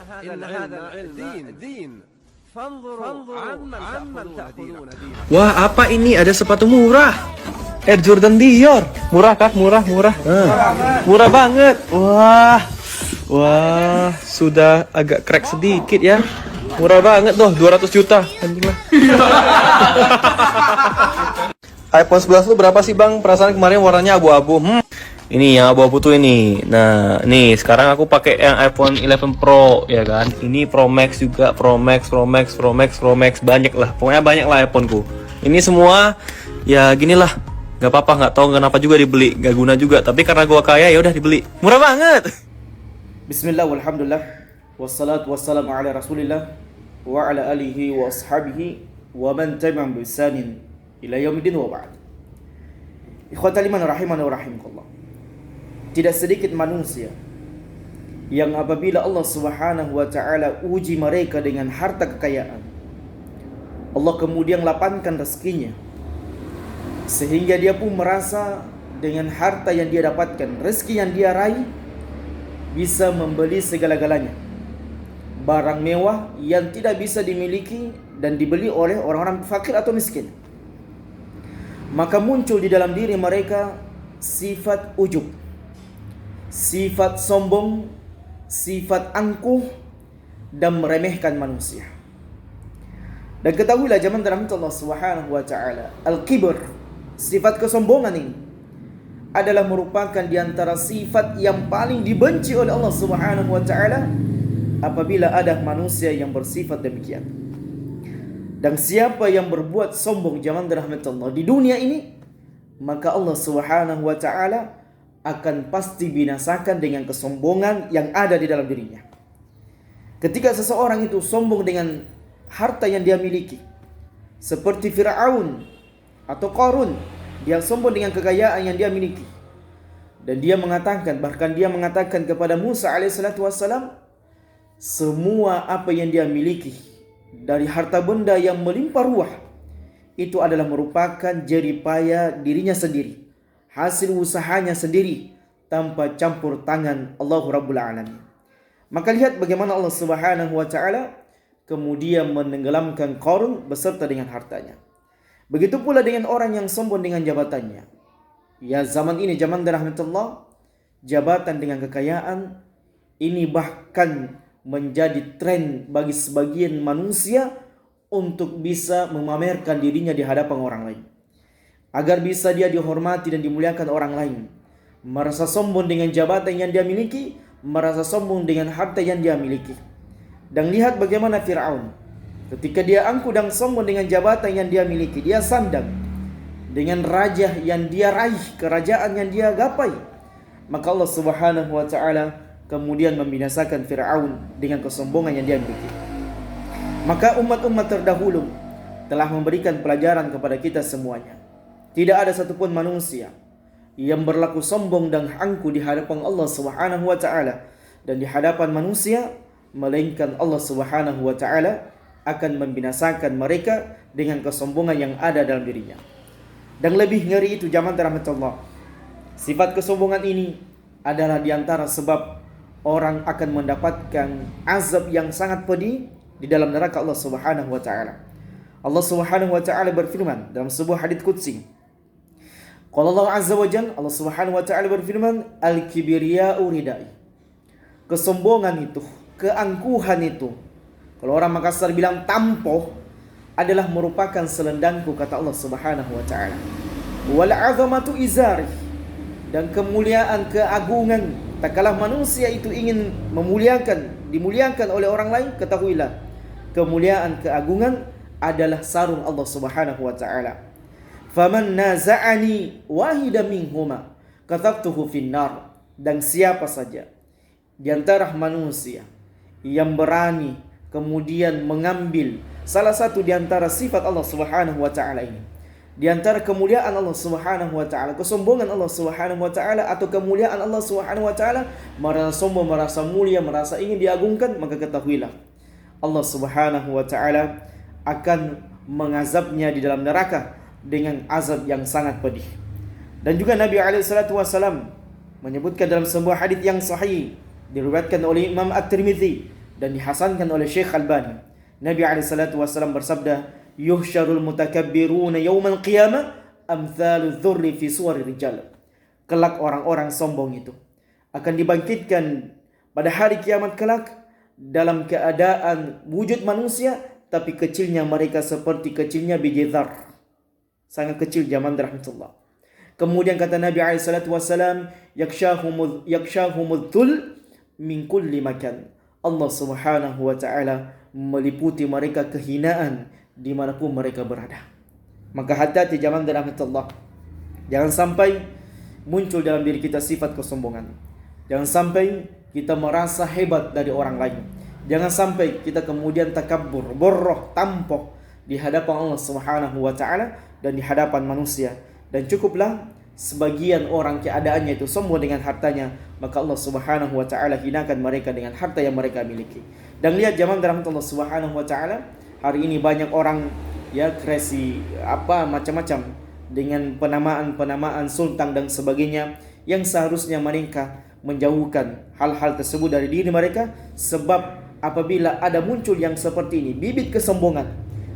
إن هذا العلم دين فانظروا عمن تأخذون دينكم. Wah, apa ini? Ada sepatu murah. Air Jordan Dior. Murah, Kak? Murah. Murah banget. Wah, sudah agak crack sedikit ya. Murah banget tuh, 200 juta. Anjing lah. iPhone 11 lu berapa sih, Bang? Perasaan kemarin warnanya abu-abu. Ini yang abu-abu tuh ini. Nah, nih sekarang aku pakai yang iPhone 11 Pro ya kan. Ini Pro Max juga, Pro Max, banyak lah. Pokoknya banyak lah iPhoneku. Ini semua ya gini lah. Gak apa-apa, nggak tahu kenapa juga dibeli, gak guna juga. Tapi karena gua kaya ya udah dibeli. Murah banget. Bismillah walhamdulillah wassalatu wassalamu ala rasulillah wa ala alihi wa ashabihi wa man tabi'ahum bi ihsanin ila yaumiddin wa ba'd. Ikhwatal iman rahimani wa rahimakumullah. Tidak sedikit manusia yang apabila Allah Subhanahu wa taala uji mereka dengan harta kekayaan, Allah kemudian lapangkan rezekinya sehingga dia pun merasa dengan harta yang dia dapatkan, rezeki yang dia raih, bisa membeli segala-galanya. Barang mewah yang tidak bisa dimiliki dan dibeli oleh orang-orang fakir atau miskin. Maka muncul di dalam diri mereka sifat ujub, sifat sombong, sifat angkuh, dan meremehkan manusia. Dan ketahuilah zaman dalam Allah Subhanahu wa taala, al-kibr, sifat kesombongan ini adalah merupakan di antara sifat yang paling dibenci oleh Allah Subhanahu wa taala apabila ada manusia yang bersifat demikian. Dan siapa yang berbuat sombong zaman rahmat Allah di dunia ini, maka Allah Subhanahu wa taala akan pasti binasakan dengan kesombongan yang ada di dalam dirinya. Ketika seseorang itu sombong dengan harta yang dia miliki, seperti Fir'aun atau Qarun, dia sombong dengan kekayaan yang dia miliki. Dan dia mengatakan, bahkan dia mengatakan kepada Musa alaihissalatu wassalam, semua apa yang dia miliki dari harta benda yang melimpah ruah, itu adalah merupakan jeripaya dirinya sendiri, hasil usahanya sendiri, tanpa campur tangan Allah Rabbul Alamin. Maka lihat bagaimana Allah Subhanahu wa taala kemudian menenggelamkan Qarun beserta dengan hartanya. Begitu pula dengan orang yang sombong dengan jabatannya. Ya, zaman ini zaman rahmatullah, jabatan dengan kekayaan ini bahkan menjadi tren bagi sebagian manusia untuk bisa memamerkan dirinya di hadapan orang lain, agar bisa dia dihormati dan dimuliakan orang lain. Merasa sombong dengan jabatan yang dia miliki, merasa sombong dengan harta yang dia miliki. Dan lihat bagaimana Fir'aun, ketika dia angkuh dan sombong dengan jabatan yang dia miliki, dia sandang dengan raja yang dia raih, kerajaan yang dia gapai, maka Allah Subhanahu wa taala kemudian membinasakan Fir'aun dengan kesombongan yang dia miliki. Maka umat-umat terdahulu telah memberikan pelajaran kepada kita semuanya. Tidak ada satupun manusia yang berlaku sombong dan angkuh di hadapan Allah Subhanahu wa taala dan di hadapan manusia, melainkan Allah Subhanahu wa taala akan membinasakan mereka dengan kesombongan yang ada dalam dirinya. Dan lebih ngeri itu zaman rahmat Allah, sifat kesombongan ini adalah di antara sebab orang akan mendapatkan azab yang sangat pedih di dalam neraka Allah Subhanahu wa taala. Allah Subhanahu wa taala berfirman dalam sebuah hadits qudsi. Qala Allah azza wa jalla, Allah Subhanahu wa taala berfirman, al-kibriya'u ridai. Kesombongan itu, keangkuhan itu, kalau orang Makassar bilang tampoh, adalah merupakan selendangku, kata Allah Subhanahu wa taala. Wal 'azamatu izari, dan kemuliaan, keagungan, tak kalah manusia itu ingin dimuliakan oleh orang lain, ketahuilah kemuliaan, keagungan adalah sarung Allah Subhanahu wa taala. Faman naza'ani wahida minhuma katabtuhu finnar. Dan siapa saja di antara manusia yang berani kemudian mengambil salah satu di antara sifat Allah Subhanahu wa taala ini, di antara kemuliaan Allah Subhanahu wa taala, kesombongan Allah Subhanahu wa taala atau kemuliaan Allah Subhanahu wa taala, merasa sombong, merasa mulia, merasa ingin diagungkan, maka ketahuilah Allah Subhanahu wa taala akan mengazabnya di dalam neraka dengan azab yang sangat pedih. Dan juga Nabi alaihi salatu wasallam menyebutkan dalam sebuah hadis yang sahih diriwayatkan oleh Imam At-Tirmidzi dan dihasankan oleh Syekh Albani. Nabi SAW bersabda, yuhsyarul mutakabbiruna yawmal qiyamah amthalu dhurri fi suwari rijal. Kelak orang-orang sombong itu akan dibangkitkan pada hari kiamat kelak dalam keadaan wujud manusia, tapi kecilnya mereka seperti kecilnya biji dzar. Sangat kecil zaman rahmatullah. Kemudian kata Nabi SAW, yakshahumudh dhul min kulli makan. Allah Subhanahu wa ta'ala meliputi mereka kehinaan dimanapun mereka berada. Maka hati-hati zaman rahmatullah. Jangan sampai muncul dalam diri kita sifat kesombongan. Jangan sampai kita merasa hebat dari orang lain. Jangan sampai kita kemudian takabur, borroh, tampoh di hadapan Allah Subhanahu wa ta'ala dan di hadapan manusia. Dan cukuplah sebagian orang keadaannya itu sombong dengan hartanya, maka Allah Subhanahu wa ta'ala hinakan mereka dengan harta yang mereka miliki. Dan lihat zaman rahmat Allah Subhanahu wa ta'ala, hari ini banyak orang ya crazy macam-macam dengan penamaan sultan dan sebagainya, yang seharusnya mereka menjauhkan hal-hal tersebut dari diri mereka. Sebab apabila ada muncul yang seperti ini, bibit kesombongan,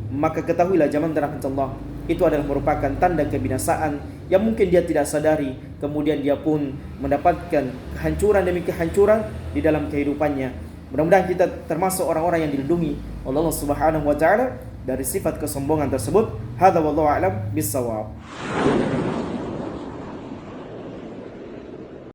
maka ketahuilah zaman rahmat Allah, itu adalah merupakan tanda kebinasaan yang mungkin dia tidak sadari. Kemudian dia pun mendapatkan kehancuran demi kehancuran di dalam kehidupannya. Mudah-mudahan kita termasuk orang-orang yang dilindungi oleh Allah Subhanahu wa ta'ala dari sifat kesombongan tersebut. Hadza wallahu a'lam bissawab.